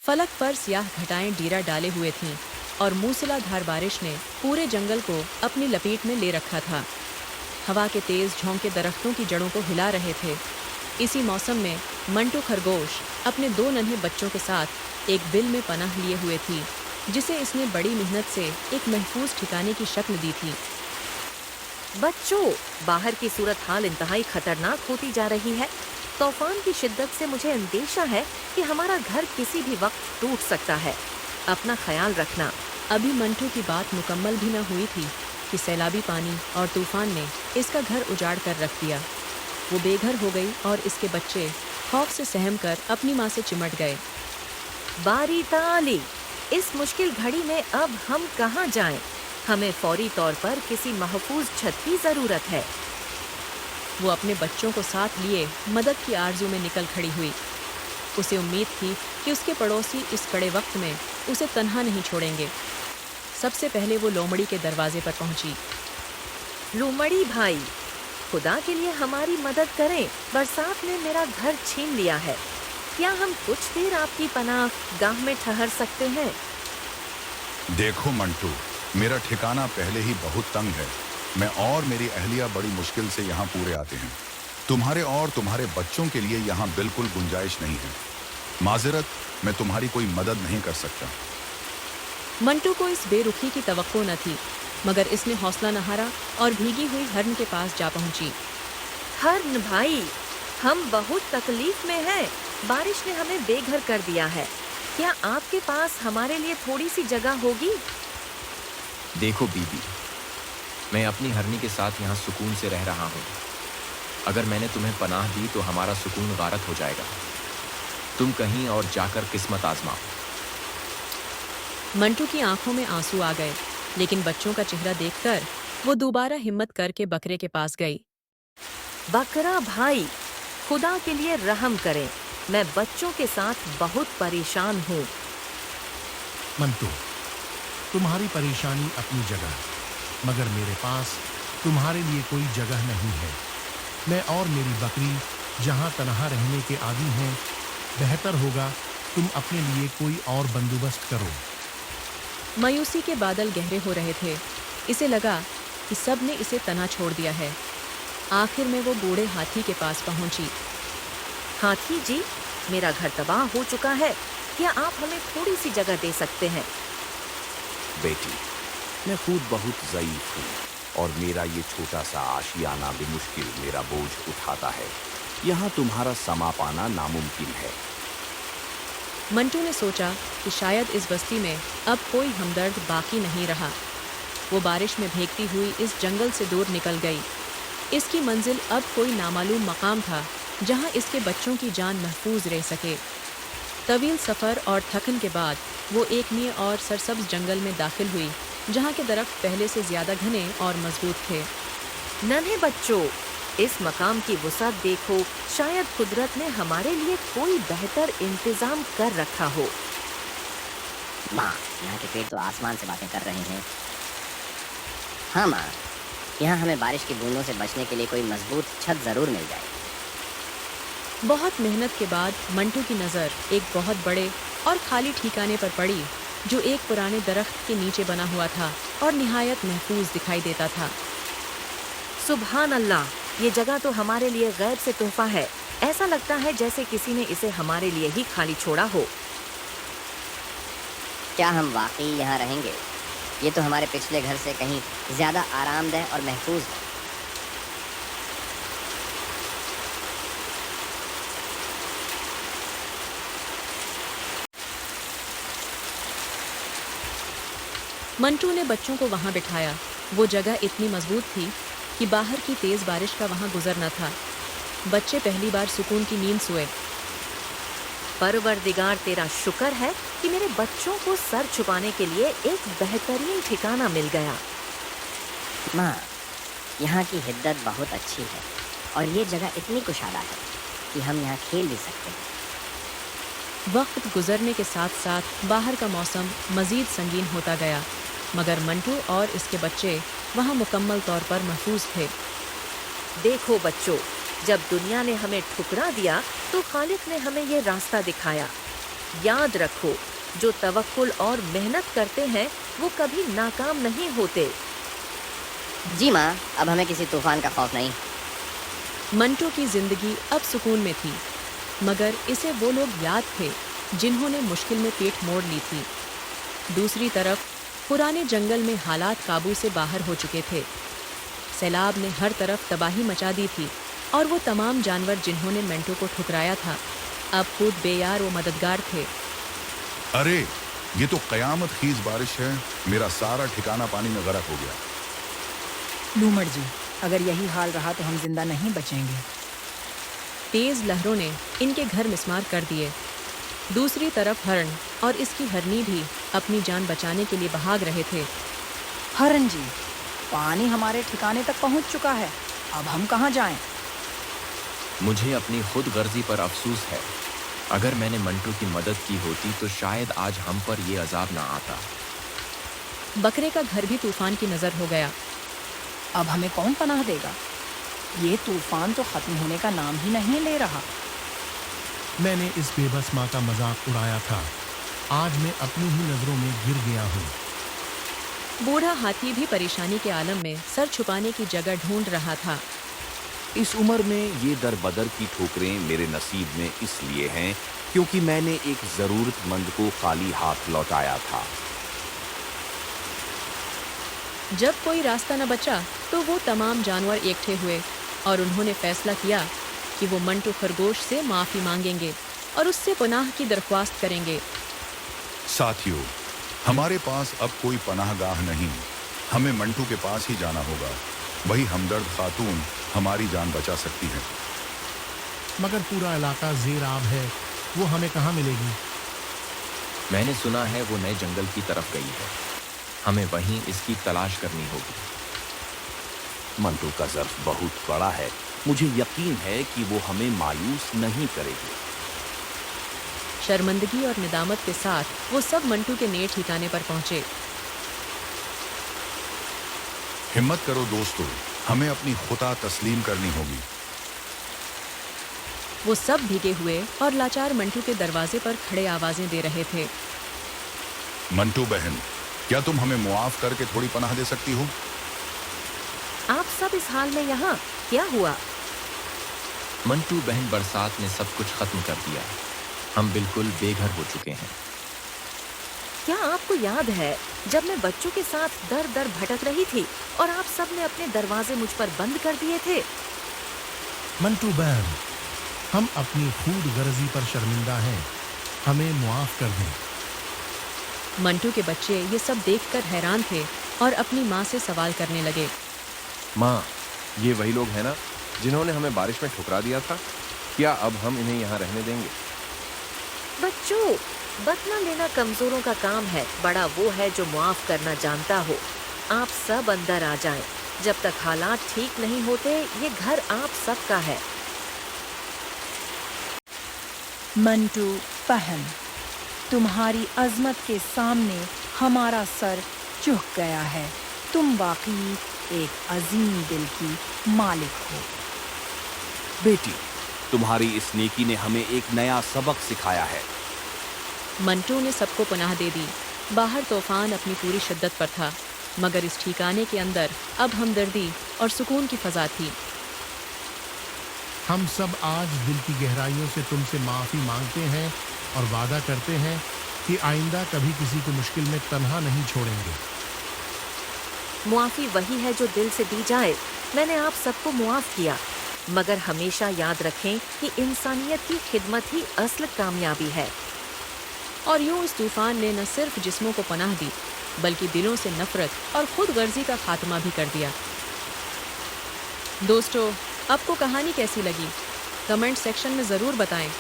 फलक पर स्याह घटाएं डीरा डाले हुए थीं और मूसलाधार बारिश ने पूरे जंगल को अपनी लपेट में ले रखा था। हवा के तेज झोंके दरख्तों की जड़ों को हिला रहे थे। इसी मौसम में मंटू खरगोश अपने 2 नन्हे बच्चों के साथ एक बिल में पनाह लिए हुए थी, जिसे इसने बड़ी मेहनत से एक महफूज ठिकाने की शक्ल दी थी। बच्चों, बाहर की सूरत हाल इंतहाई खतरनाक होती जा रही है। तूफान की शिद्दत से मुझे अंदेशा है कि हमारा घर किसी भी वक्त टूट सकता है। अपना ख्याल रखना। अभी मंटू की बात मुकम्मल भी न हुई थी कि सैलाबी पानी और तूफान ने इसका घर उजाड़ कर रख दिया। वो बेघर हो गई और इसके बच्चे खौफ से सहम कर अपनी माँ से चिमट गए। बारी ताली, इस मुश्किल घड़ी में अब हम कहाँ जाएं? हमें फौरी तौर पर किसी महफूज छत की जरूरत है। वो अपने बच्चों को साथ लिए मदद की आरजू में निकल खड़ी हुई। उसे उम्मीद थी कि उसके पड़ोसी इस कड़े वक्त में उसे तन्हा नहीं छोड़ेंगे। सबसे पहले वो लोमड़ी के दरवाजे पर पहुंची। लोमड़ी भाई, खुदा के लिए हमारी मदद करें। बरसात ने मेरा घर छीन लिया है। क्या हम कुछ देर आपकी पनाह गाह में ठहर सकते हैं? देखो मंटू, मेरा ठिकाना पहले ही बहुत तंग है। मैं और मेरी अहलिया बड़ी मुश्किल से यहाँ पूरे आते हैं। तुम्हारे और तुम्हारे बच्चों के लिए यहाँ बिल्कुल गुंजाइश नहीं है। माजरत, मैं तुम्हारी कोई मदद नहीं कर सकता। मंटू को इस बेरुखी की तवक्को न थी, मगर इसने हौसला न हारा और भीगी हुई हर्न के पास जा पहुंची। हर्न भाई, हम बहुत तकलीफ में हैं। बारिश ने हमें बेघर कर दिया है। क्या आपके पास हमारे लिए थोड़ी सी जगह होगी? देखो बीबी, मैं अपनी हरनी के साथ यहाँ सुकून से रह रहा हूँ। अगर मैंने तुम्हें पनाह दी तो हमारा सुकून गारत हो जाएगा। तुम कहीं और जाकर किस्मत आजमाओ। मंटू की आंखों में आंसू आ गए, लेकिन बच्चों का चेहरा देखकर वो दोबारा हिम्मत करके बकरे के पास गई। बकरा भाई, खुदा के लिए रहम करें। मैं बच्चों के साथ बहुत परेशान हूँ। मंटू, तुम्हारी परेशानी अपनी जगह, मगर मेरे पास तुम्हारे लिए कोई जगह नहीं है। मैं और मेरी बकरी जहाँ तनहा रहने के आदी हैं, बेहतर होगा तुम अपने लिए कोई और बंदोबस्त करो। मायूसी के बादल गहरे हो रहे थे। इसे लगा कि सब ने इसे तना छोड़ दिया है। आखिर में वो बूढ़े हाथी के पास पहुंची। हाथी जी, मेरा घर तबाह हो चुका है। क्या आप हमें थोड़ी सी जगह दे सकते हैं? बेटी, मैं खुद बहुत ज़ईफ हूँ और मेरा ये छोटा सा आशियाना भी मुश्किल मेरा बोझ उठाता है। यहाँ तुम्हारा समा पाना नामुमकिन है। मंटू ने सोचा कि शायद इस बस्ती में अब कोई हमदर्द बाकी नहीं रहा। वो बारिश में भीगती हुई इस जंगल से दूर निकल गई। इसकी मंजिल अब कोई नामालूम मकाम था जहाँ इसके बच्चों की जान महफूज रह सके। तवील सफ़र और थकन के बाद वो एक नए और सरसब्ज जंगल में दाखिल हुई, जहाँ के दरख्त पहले से ज़्यादा घने और मजबूत थे। नन्हे बच्चों, इस मकाम की वुसअत देखो। शायद कुदरत ने हमारे लिए कोई बेहतर इंतजाम कर रखा हो। माँ, यहाँ के पेड़ तो आसमान से बातें कर रहे हैं। हाँ माँ, यहाँ हमें बारिश की बूंदों से बचने के लिए कोई मजबूत छत जरूर मिल जाए। बहुत मेहनत के बाद मंटू की नज़र एक बहुत बड़े और खाली ठिकाने पर पड़ी, जो एक पुराने दरख्त के नीचे बना हुआ था और निहायत महफूज दिखाई देता था। सुभान अल्लाह, ये जगह तो हमारे लिए गैब से तोहफा है। ऐसा लगता है जैसे किसी ने इसे हमारे लिए ही खाली छोड़ा हो। क्या हम वाकई यहाँ रहेंगे? ये तो हमारे पिछले घर से कहीं ज्यादा आरामदेह और महफूज है। मंटू ने बच्चों को वहां बिठाया। वो जगह इतनी मजबूत थी कि बाहर की तेज बारिश का वहां गुजर न था। बच्चे पहली बार सुकून की नींद सोए। परवरदिगार, तेरा शुक्र है कि मेरे बच्चों को सर छुपाने के लिए एक बेहतरीन ठिकाना मिल गया। माँ, यहाँ की हिद्दत बहुत अच्छी है और ये जगह इतनी कुशादा है कि हम यहाँ खेल भी सकते हैं। वक्त गुजरने के साथ साथ बाहर का मौसम मजीद संगीन होता गया, मगर मंटू और इसके बच्चे वहाँ मुकम्मल तौर पर महफूज थे। देखो बच्चों, जब दुनिया ने हमें ठुकरा दिया तो खालिक ने हमें ये रास्ता दिखाया। याद रखो, जो तवक्कुल और मेहनत करते हैं वो कभी नाकाम नहीं होते। जी माँ, अब हमें किसी तूफान का खौफ नहीं। मंटू की जिंदगी अब सुकून में थी, मगर इसे वो लोग याद थे जिन्होंने मुश्किल में पेट मोड़ ली थी। दूसरी तरफ पुराने जंगल में हालात काबू से बाहर हो चुके थे। सैलाब ने हर तरफ तबाही मचा दी थी और वो तमाम जानवर जिन्होंने मंटू को ठुकराया था अब खुद बेयार व मददगार थे। अरे ये तो कयामत खीज बारिश है, मेरा सारा ठिकाना पानी में गरक हो गया। लूमड़ जी, अगर यही हाल रहा तो हम जिंदा नहीं बचेंगे। तेज लहरों ने इनके घर मिस्मार कर दिए। दूसरी तरफ हरण और इसकी हरनी भी अपनी जान बचाने के लिए भाग रहे थे। हरन जी, पानी हमारे ठिकाने तक पहुंच चुका है, अब हम कहाँ जाएं? मुझे अपनी खुद गर्जी पर अफसोस है। अगर मैंने मंटू की मदद की होती तो शायद आज हम पर ये अजाब ना आता। बकरे का घर भी तूफान की नजर हो गया। अब हमें कौन पनाह देगा? ये तूफान तो खत्म होने का नाम ही नहीं ले रहा। मैंने इस बेबस माँ का मजाक उड़ाया था, आज मैं अपनी ही नजरों में गिर गया हूँ। बूढ़ा हाथी भी परेशानी के आलम में सर छुपाने की जगह ढूंढ रहा था। इस उम्र में ये दर बदर की ठोकरें मेरे नसीब में इसलिए हैं क्योंकि मैंने एक जरूरतमंद को खाली हाथ लौटाया था। जब कोई रास्ता न बचा तो वो तमाम जानवर इकट्ठे हुए और उन्होंने फैसला किया कि वो मंटू खरगोश से माफ़ी मांगेंगे और उससे पनाह की दरख्वास्त करेंगे। साथियों, हमारे पास अब कोई पनाहगाह नहीं, हमें मंटू के पास ही जाना होगा। वही हमदर्द खातून हमारी जान बचा सकती है। मगर पूरा इलाका जेर आब है, वो हमें कहाँ मिलेगी? मैंने सुना है वो नए जंगल की तरफ गई है, हमें वहीं इसकी तलाश करनी होगी। मंटू का ज़र्फ बहुत बड़ा है, मुझे यकीन है कि वो हमें मायूस नहीं करेगी। शर्मिंदगी और निदामत के साथ वो सब मंटू के नए ठिकाने पर पहुंचे। हिम्मत करो दोस्तों, हमें अपनी खुदा तस्लीम करनी होगी। वो सब भीगे हुए और लाचार मंटू के दरवाजे पर खड़े आवाजें दे रहे थे। मंटू बहन, क्या तुम हमें मुआफ करके थोड़ी पनाह दे सकती हो? आप सब इस हाल में यहाँ क्या हुआ? मंटू बहन, बरसात ने सब कुछ खत्म कर दिया, हम बिल्कुल बेघर हो चुके हैं। क्या आपको याद है जब मैं बच्चों के साथ दर दर भटक रही थी और आप सब ने अपने दरवाजे मुझ पर बंद कर दिए थे? मंटू बहन, हम अपनी खुद गर्जी पर शर्मिंदा हैं, हमें मुआफ कर दें। मंटू के बच्चे ये सब देखकर हैरान थे और अपनी माँ से सवाल करने लगे। माँ, ये वही लोग हैं ना जिन्होंने हमें बारिश में ठुकरा दिया था? क्या अब हम इन्हें यहाँ रहने देंगे? बच्चों, बदला लेना कमजोरों का काम है, बड़ा वो है जो मुआफ करना जानता हो। आप सब अंदर आ जाएं, जब तक हालात ठीक नहीं होते ये घर आप सबका है। मंटू बहन, तुम्हारी अजमत के सामने हमारा सर झुक गया है। तुम वाकई एक अजीम दिल की मालिक हो। बेटी, तुम्हारी इस नेकी ने हमें एक नया सबक सिखाया है। मंटू ने सबको पनाह दे दी। बाहर तूफान अपनी पूरी शिद्दत पर था, मगर इस ठिकाने के अंदर अब हमदर्दी और सुकून की फजा थी। हम सब आज दिल की गहराइयों से तुमसे माफ़ी मांगते हैं और वादा करते हैं कि आइंदा कभी किसी को मुश्किल में तन्हा नहीं छोड़ेंगे। मुआफ़ी वही है जो दिल से दी जाए। मैंने आप सबको मुआफ़ किया, मगर हमेशा याद रखें कि इंसानियत की खिदमत ही असल कामयाबी है। और यूं इस तूफान ने न सिर्फ जिस्मों को पनाह दी, बल्कि दिलों से नफरत और खुद गर्जी का खात्मा भी कर दिया। दोस्तों, आपको कहानी कैसी लगी? कमेंट सेक्शन में ज़रूर बताएं।